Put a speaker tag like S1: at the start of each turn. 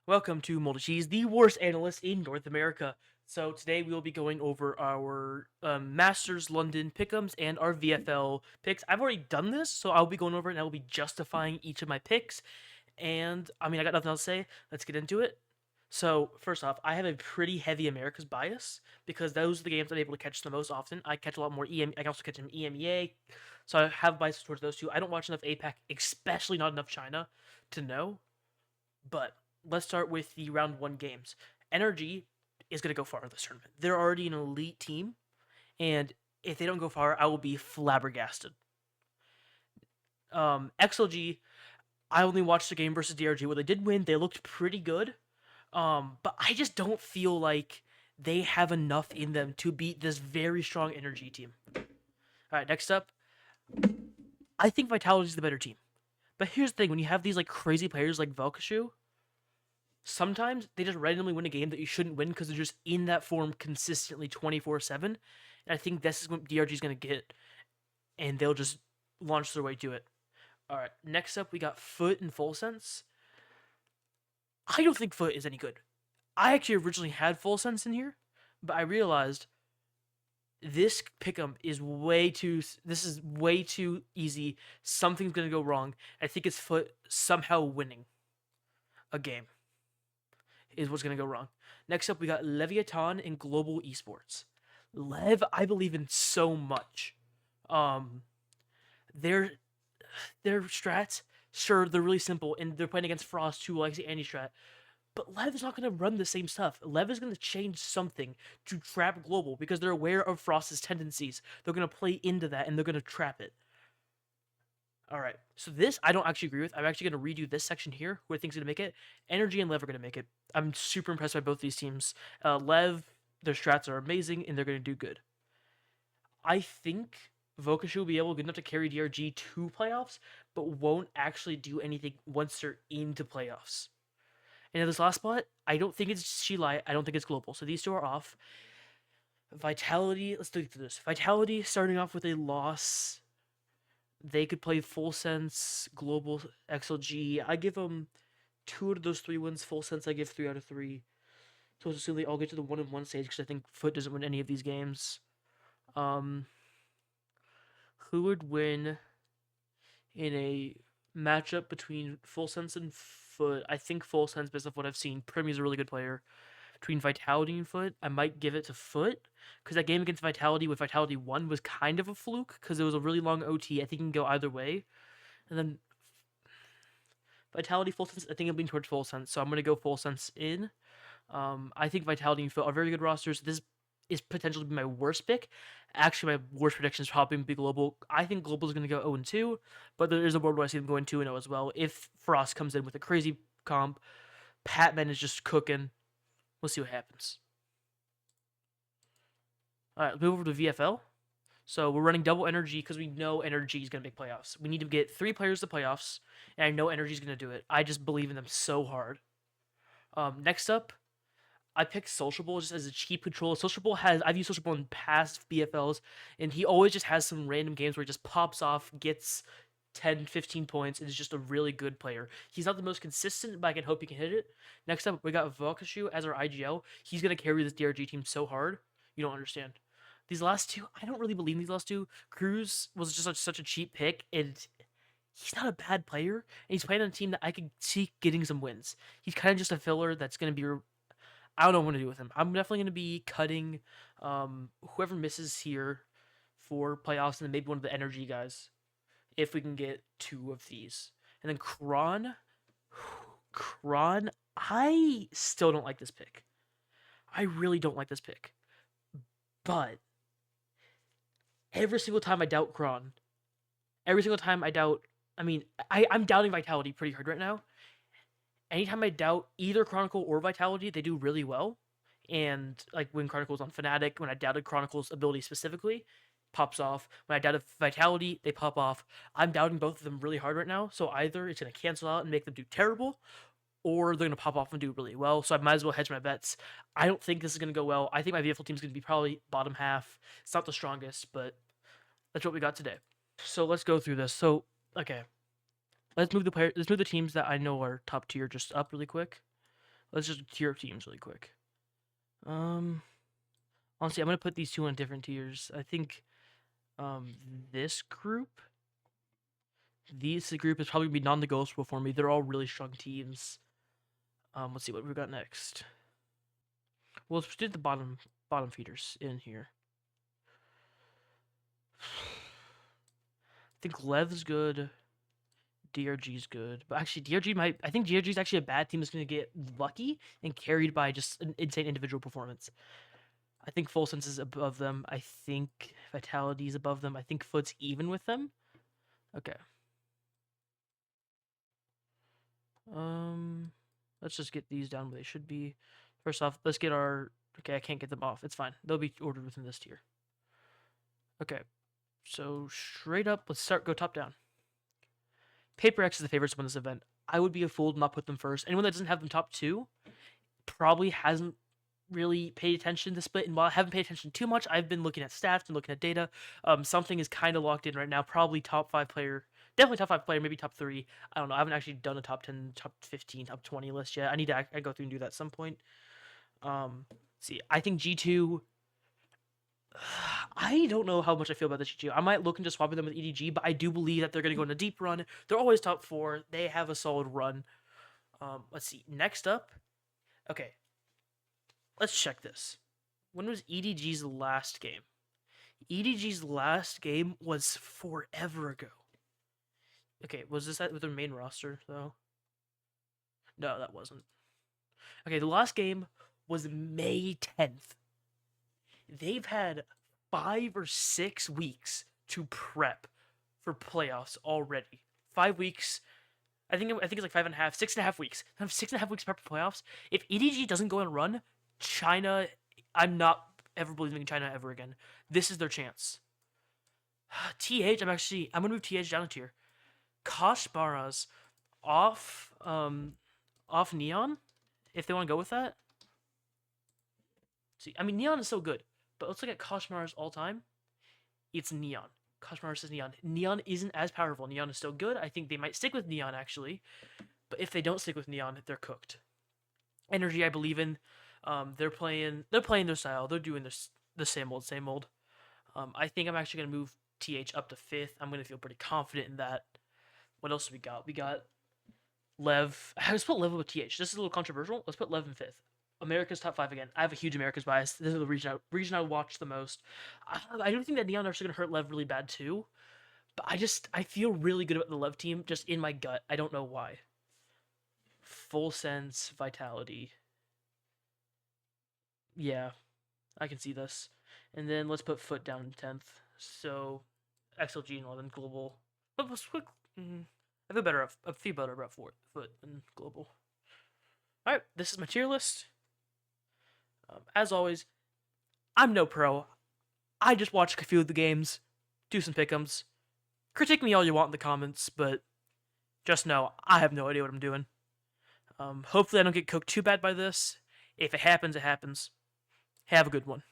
S1: Welcome to Cheese, the worst analyst in North America. So today we will be going over our Masters London pick'ems and our VFL picks. I've already done this, so I'll be going over it and I will be justifying each of my picks. And I got nothing else to say. Let's get into it. So first off, I have a pretty heavy America's bias because those are the games I'm able to catch the most often. I catch a lot more EM. I can also catch an EMEA, so I have bias towards those two. I don't watch enough APAC, especially not enough China, to know. But let's start with the round one games. Energy is going to go far in this tournament. They're already an elite team, and if they don't go far, I will be flabbergasted. XLG, I only watched the game versus DRG where they did win. They looked pretty good, but I just don't feel like they have enough in them to beat this very strong Energy team. All right, next up, I think Vitality is the better team. But here's the thing: when you have these like crazy players like Velkashu, sometimes they just randomly win a game that you shouldn't win because they're just in that form consistently 24/7. And I think this is what DRG is going to get, and they'll just launch their way to it. All right, next up we got Foot and Full Sense. I don't think Foot is any good. I actually originally had Full Sense in here, but I realized this pick'em is way too. This is way too easy. Something's gonna go wrong. I think it's Foot somehow winning a game is what's gonna go wrong. Next up, we got Leviathan and Global Esports. Lev, I believe in so much. Um, their their strats, sure, they're really simple, and they're playing against Frost, who likes the anti-strat. But Lev is not going to run the same stuff. Lev is going to change something to trap Global because they're aware of Frost's tendencies. They're going to play into that, and they're going to trap it. All right, so this I don't actually agree with. I'm actually going to redo this section here, who I think is going to make it. Energy and Lev are going to make it. I'm super impressed by both these teams. Lev, their strats are amazing, and they're going to do good. I think Vokashu will be able good enough to carry DRG to playoffs, but won't actually do anything once they're into playoffs. And in this last spot, I don't think it's Shilai. I don't think it's Global. So these two are off. Vitality, let's look through this. Vitality starting off with a loss. They could play Full Sense, Global, XLG. I give them 2 out of those 3 wins. Full Sense, I give 3 out of 3. So assume they all get to the 1-1 stage because I think Foot doesn't win any of these games. Who would win in a matchup between Full Sense and Foot? I think Full Sense, based off what I've seen, Primy's a really good player. Between Vitality and Foot, I might give it to Foot because that game against Vitality with Vitality 1 was kind of a fluke because it was a really long OT. I think it can go either way. And then Vitality, Full Sense, I think I'm leaning towards Full Sense, so I'm going to go Full Sense in. I think Vitality and Foot are very good rosters. This is potentially my worst pick. Actually, my worst prediction is probably be Global. I think Global is going to go 0-2, but there is a world where I see them going 2-0 as well. If Frost comes in with a crazy comp, Patman is just cooking. We'll see what happens. All right, let's move over to VFL. So we're running double Energy because we know Energy is going to make playoffs. We need to get 3 players to playoffs, and I know Energy is going to do it. I just believe in them so hard. Next up, I picked Sociable just as a cheap control. Sociable I've used Sociable in past BFLs, and he always just has some random games where he just pops off, gets 10, 15 points, and is just a really good player. He's not the most consistent, but I can hope he can hit it. Next up, we got Vokashu as our IGL. He's going to carry this DRG team so hard, you don't understand. These last two, I don't really believe in these last two. Cruz was just such a cheap pick, and he's not a bad player, and he's playing on a team that I could see getting some wins. He's kind of just a filler that's going to be I don't know what to do with him. I'm definitely going to be cutting whoever misses here for playoffs and then maybe one of the energy guys if we can get 2 of these. And then Kron, I still don't like this pick. I really don't like this pick. But every single time I doubt Kron, every single time I doubt, I'm doubting Vitality pretty hard right now. Anytime I doubt either Chronicle or Vitality, they do really well. And like when Chronicle's on Fnatic, when I doubted Chronicle's ability specifically, pops off. When I doubted Vitality, they pop off. I'm doubting both of them really hard right now. So either it's going to cancel out and make them do terrible, or they're going to pop off and do really well. So I might as well hedge my bets. I don't think this is going to go well. I think my VFL team is going to be probably bottom half. It's not the strongest, but that's what we got today. So let's go through this. So, okay. Let's move the teams that I know are top tier just up really quick. Let's just tier up teams really quick. Honestly, I'm gonna put these two in different tiers. I think this group, the group is probably gonna be non-negotiable for me. They're all really strong teams. Let's see what we got next. Well, let's do the bottom feeders in here. I think Lev's good. DRG's good, but actually I think DRG's actually a bad team that's going to get lucky and carried by just an insane individual performance. I think Full Sense is above them. I think Vitality is above them. I think Foot's even with them. Okay. Let's just get these down where they should be. First off, let's get our... Okay, I can't get them off. It's fine. They'll be ordered within this tier. Okay. So, straight up, let's go top down. Paper X is the favorites to win this event. I would be a fool to not put them first. Anyone that doesn't have them top 2 probably hasn't really paid attention to split. And while I haven't paid attention too much, I've been looking at stats and looking at data. Something is kind of locked in right now. Probably top 5 player. Definitely top 5 player, maybe top 3. I don't know. I haven't actually done a top 10, top 15, top 20 list yet. I need to go through and do that at some point. See, I think G2... I don't know how much I feel about the G2. I might look into swapping them with EDG, but I do believe that they're going to go in a deep run. They're always top 4. They have a solid run. Let's see. Next up. Okay. Let's check this. When was EDG's last game? EDG's last game was forever ago. Okay, was this with their main roster, though? No, that wasn't. Okay, the last game was May 10th. They've had 5 or 6 weeks to prep for playoffs already. 5 weeks. I think it's like 5.5, 6.5 weeks. I have 6.5 weeks to prep for playoffs. If EDG doesn't go on a run, China, I'm not ever believing in China ever again. This is their chance. TH, I'm gonna move TH down a tier. Koshbara's off Neon, if they want to go with that. See, I mean, Neon is so good, but let's look at Koshmara's all time. It's Neon. Koshmara says Neon. Neon isn't as powerful. Neon is still good. I think they might stick with Neon, actually. But if they don't stick with Neon, they're cooked. Energy, I believe in. They're playing their style. They're doing the same old. I think I'm actually going to move TH up to 5th. I'm going to feel pretty confident in that. What else do we got? We got Lev. Let's put Lev with TH. This is a little controversial. Let's put Lev in 5th. America's top 5 again. I have a huge America's bias. This is the region I watch the most. I do think that Neon are actually going to hurt Lev really bad too. But I feel really good about the Lev team just in my gut. I don't know why. Full Sense, Vitality. Yeah, I can see this. And then let's put Foot down in 10th. So XLG and 11 Global. But let's quick. I feel better about Foot and Global. Alright, this is my tier list. As always, I'm no pro. I just watch a few of the games, do some pick'ems. Critique me all you want in the comments, but just know I have no idea what I'm doing. Hopefully I don't get cooked too bad by this. If it happens, it happens. Have a good one.